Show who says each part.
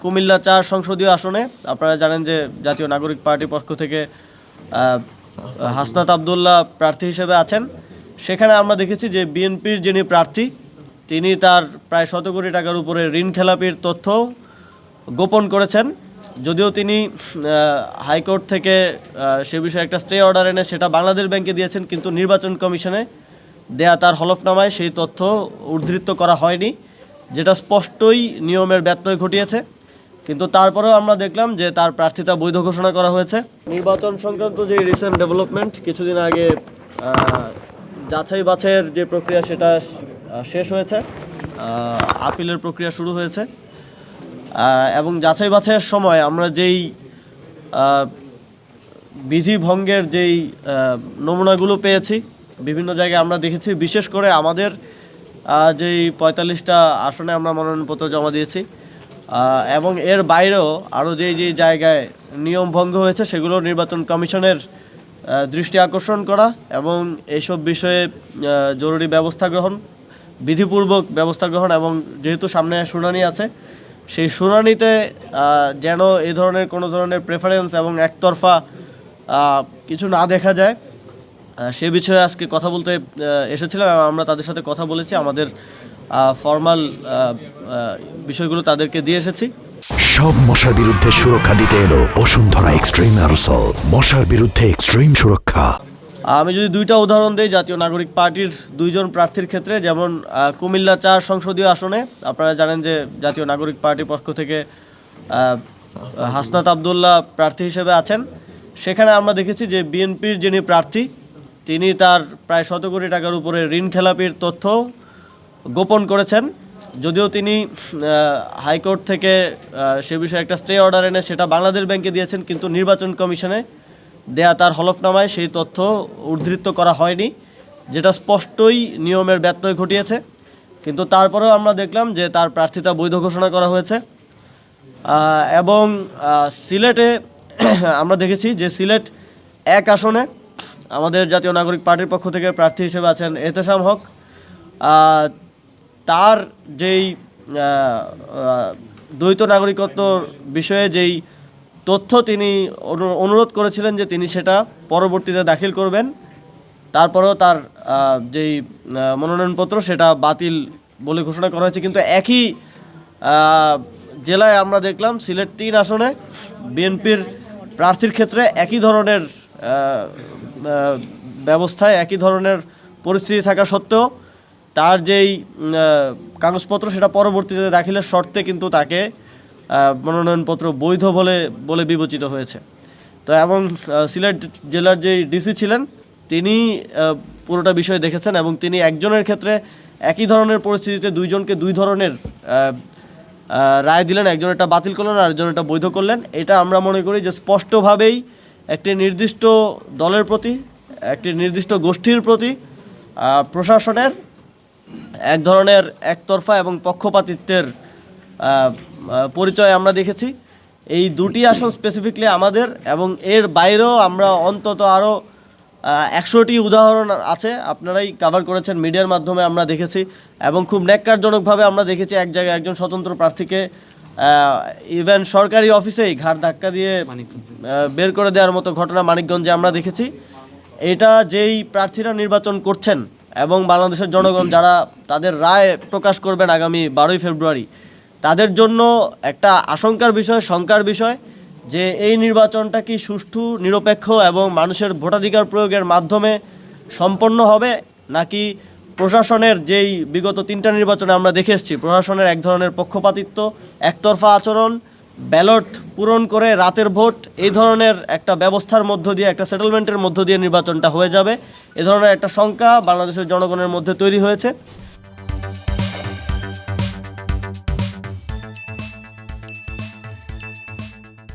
Speaker 1: কুমিল্লা ৪ সংসদীয় আসনে আপনারা জানেন যে জাতীয় নাগরিক পার্টির পক্ষ থেকে হাসনাত আবদুল্লাহ প্রার্থী হিসেবে আছেন। সেখানে আমরা দেখেছি যে বিএনপির যিনি প্রার্থী তিনি তার প্রায় ১০০ কোটি টাকার উপরে ঋণ খেলাপির তথ্য গোপন করেছেন। যদিও তিনি হাইকোর্ট থেকে সে বিষয়ে একটা স্টে অর্ডার এনে সেটা বাংলাদেশ ব্যাংকে দিয়েছেন, কিন্তু নির্বাচন কমিশনে দেয়া তার হলফনামায় সেই তথ্য উদ্ধৃত করা হয়নি, যেটা স্পষ্টই নিয়মের ব্যত্যয় ঘটিয়েছে। কিন্তু তারপরেও আমরা দেখলাম যে তার প্রার্থিতা বৈধ ঘোষণা করা হয়েছে। নির্বাচন সংক্রান্ত যে রিসেন্ট ডেভেলপমেন্ট, কিছুদিন আগে যাচাই বাছাইয়ের যে প্রক্রিয়া সেটা শেষ হয়েছে, আপিলের প্রক্রিয়া শুরু হয়েছে এবং যাচাই বাছাইয়ের সময় আমরা যেই বিধি ভঙ্গের যেই নমুনাগুলো পেয়েছি বিভিন্ন জায়গায় আমরা দেখেছি, বিশেষ করে আমাদের যেই ৪৫টা আসনে আমরা মনোনয়নপত্র জমা দিয়েছি এবং এর বাইরেও আরও যেই জায়গায় নিয়ম ভঙ্গ হয়েছে সেগুলো নির্বাচন কমিশনের দৃষ্টি আকর্ষণ করা এবং এইসব বিষয়ে জরুরি ব্যবস্থা গ্রহণ, বিধিপূর্বক ব্যবস্থা গ্রহণ এবং যেহেতু সামনে শুনানি আছে সেই শুনানিতে যেন এই ধরনের কোনো ধরনের প্রেফারেন্স এবং একতরফা কিছু না দেখা যায় সে বিষয়ে আজকে কথা বলতে এসেছিলাম এবং আমরা তাদের সাথে কথা বলেছি। আমাদের ফর্মাল বিষয়গুলো তাদেরকে দিয়ে এসেছি।
Speaker 2: সব মশার বিরুদ্ধে সুরক্ষা দিতে এলো বসুন্ধরা এক্সট্রিম অ্যারোসল, মশার বিরুদ্ধে এক্সট্রিম সুরক্ষা।
Speaker 1: আমি যদি দুইটা উদাহরণ দিই জাতীয় নাগরিক পার্টির দুইজন প্রার্থীর ক্ষেত্রে, যেমন কুমিল্লা ৪ সংসদীয় আসনে আপনারা জানেন যে জাতীয় নাগরিক পার্টির পক্ষ থেকে হাসনাত আবদুল্লাহ প্রার্থী হিসেবে আছেন। সেখানে আমরা দেখেছি যে বিএনপির যিনি প্রার্থী তিনি তার প্রায় ১০০ কোটি টাকার উপরে ঋণ খেলাপির তথ্য গোপন করেছেন। যদিও তিনি হাইকোর্ট থেকে সে বিষয়ে একটা স্টে অর্ডার এনে সেটা বাংলাদেশ ব্যাংকে দিয়েছেন, কিন্তু নির্বাচন কমিশনে দেয়া তার হলফনামায় সেই তথ্য উদ্ধৃত করা হয়নি, যেটা স্পষ্টই নিয়মের ব্যত্যয় ঘটিয়েছে। কিন্তু তারপরেও আমরা দেখলাম যে তার প্রার্থিতা বৈধ ঘোষণা করা হয়েছে। এবং সিলেটে আমরা দেখেছি যে সিলেট ১ আসনে আমাদের জাতীয় নাগরিক পার্টির পক্ষ থেকে প্রার্থী হিসেবে আছেন এহতেশাম হক। তার যেই দ্বৈত নাগরিকত্ব বিষয়ে যেই তথ্য তিনি অনুরোধ করেছিলেন যে তিনি সেটা পরবর্তীতে দাখিল করবেন, তারপরেও তার যেই মনোনয়নপত্র সেটা বাতিল বলে ঘোষণা করা হয়েছে। কিন্তু একই জেলায় আমরা দেখলাম সিলেট ৩ আসনে বিএনপির প্রার্থীর ক্ষেত্রে একই ধরনের ব্যবস্থায় একই ধরনের পরিস্থিতি থাকা সত্ত্বেও তার যেই কাগজপত্র সেটা পরবর্তীতে দাখিলের শর্তে কিন্তু তাকে মনোনয়নপত্র বৈধ বলে বিবেচিত হয়েছে। তো এবং সিলেট জেলার যেই ডিসি ছিলেন তিনি পুরোটা বিষয় দেখেছেন এবং তিনি একজনের ক্ষেত্রে একই ধরনের পরিস্থিতিতে দুইজনকে দুই ধরনের রায় দিলেন, একজন এটা বাতিল করলেন আর একজন এটা বৈধ করলেন। এটা আমরা মনে করি যে স্পষ্টভাবেই একটি নির্দিষ্ট দলের প্রতি, একটি নির্দিষ্ট গোষ্ঠীর প্রতি প্রশাসনের এক ধরনের একতরফা এবং পক্ষপাতিত্বের পরিচয় আমরা দেখেছি। এই দুটি আসন স্পেসিফিকলি আমাদের, এবং এর বাইরেও আমরা অন্তত আরও ১০০টি উদাহরণ আছে, আপনারাই কভার করেছেন মিডিয়ার মাধ্যমে, আমরা দেখেছি। এবং খুব ন্যাক্কারজনকভাবে আমরা দেখেছি এক জায়গায় একজন স্বতন্ত্র প্রার্থীকে ইভেন সরকারি অফিসেই ঘাড় ধাক্কা দিয়ে বের করে দেওয়ার মতো ঘটনা মানিকগঞ্জে আমরা দেখেছি। এটা যেই প্রার্থীরা নির্বাচন করছেন এবং বাংলাদেশের জনগণ যারা তাদের রায় প্রকাশ করবেন আগামী ১২ই ফেব্রুয়ারি, তাদের জন্য একটা আশঙ্কার বিষয়, শঙ্কার বিষয় যে এই নির্বাচনটা কি সুষ্ঠু, নিরপেক্ষ এবং মানুষের ভোটাধিকার প্রয়োগের মাধ্যমে সম্পন্ন হবে, নাকি প্রশাসনের যেই বিগত 3টা নির্বাচনে আমরা দেখে এসেছি প্রশাসনের এক ধরনের পক্ষপাতিত্ব, একতরফা আচরণ, ব্যালট পূরণ করে রাতের ভোট, এই ধরনের একটা ব্যবস্থার মধ্য দিয়ে, একটা সেটেলমেন্টের মধ্য দিয়ে নির্বাচনটা হয়ে যাবে, এ ধরনের একটা শঙ্কা বাংলাদেশের জনগণের মধ্যে তৈরি হয়েছে।